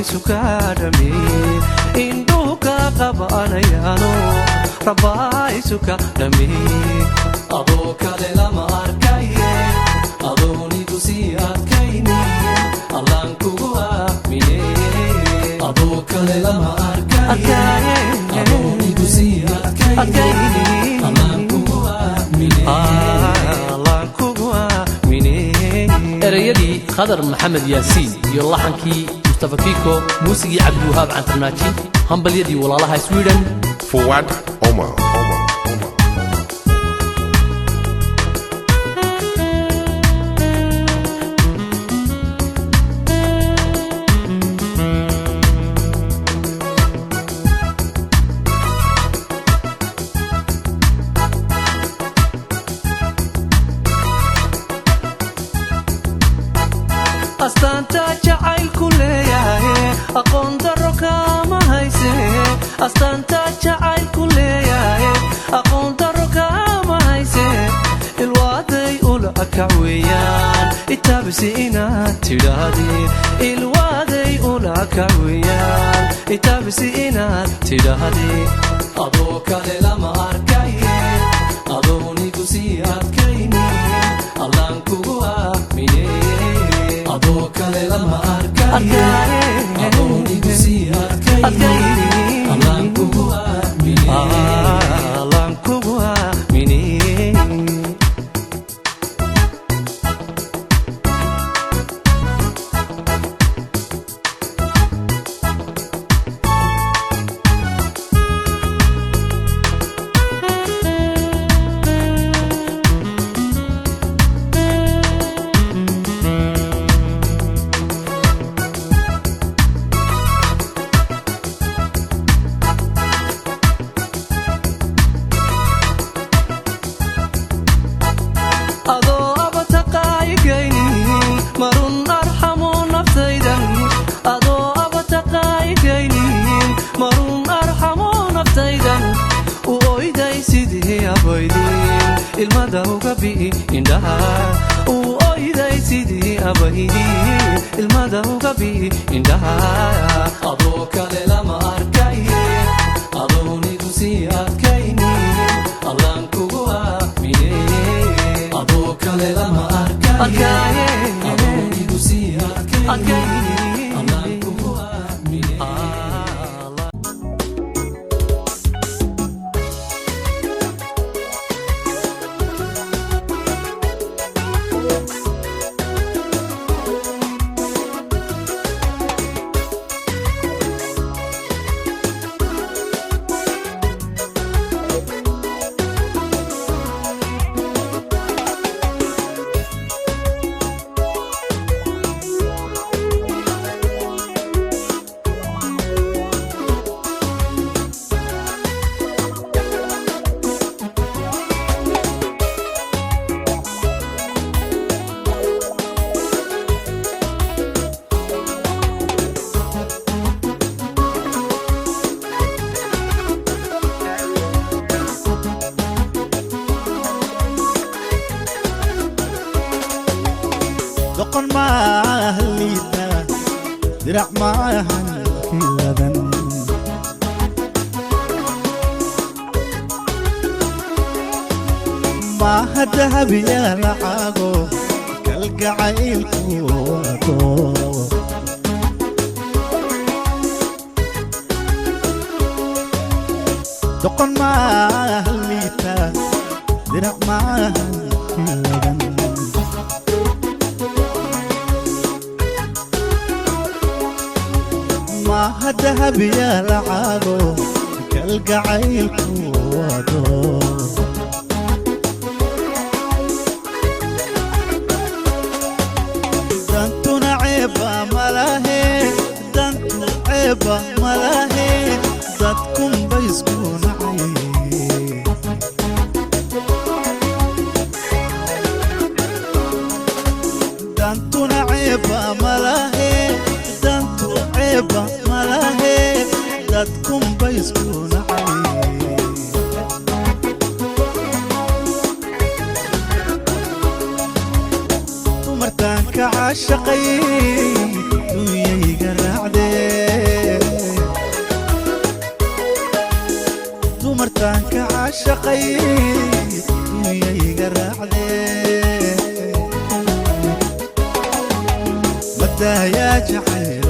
sukadami induka qabanayano rabai sukadami adoka de la markaye adoni kusi akaini allan kuwa mine adoka de la markaye adoni kusi akaini allan kuwa mine allan kuwa mine erayadi khadar Mohamed Yasin iyo laxankii Mustafa Kiko muusigii Abdi Wahab Antarnaaji hambalyadii walaalaha Sweden Fuad Omar Astanta jacayl kuleeyahay aqoon daro kama hayse Astanta jacayl kuleeyahay aqoon daro kama hayse ilwaaday ula kacweyaan itabsi inaad tidhahdeen ilwaaday ula kacweyaan itabsi inaad tidhahdeen adoo kale lama arkaye adooni kusi adkayni allan kugu aamine adoka de la markaye adoni kusi akaini allan kugu aamine المدى وقبي إندها وأيدي سيدي أبيدي المدى وقبي إندها أضوك لما أركاي أضوني كسي أركايني الله كوها مني أضوك لما أركاي أضوني كسي أركايني الله كوها مني دقن ما هليتا درع ما هنكلبن ما هدهب يا لعاقو كالقعيل كواتو دقن ما هليتا درع ما هنكلبن ما هدهب يا لعاقو كالقعيل كواتو دانتو نعيبا ملاهي دانتو عيبا ملاهي داتكم بيسكون عيب دانتو نعيبا ملاهي دانتو عيبا ملاهي داتكم بيسكون عيب ومرتان كعاشقين ويا يقرع دي dumartaan ka caashaqay dunyayga raacdee madayaa jacayl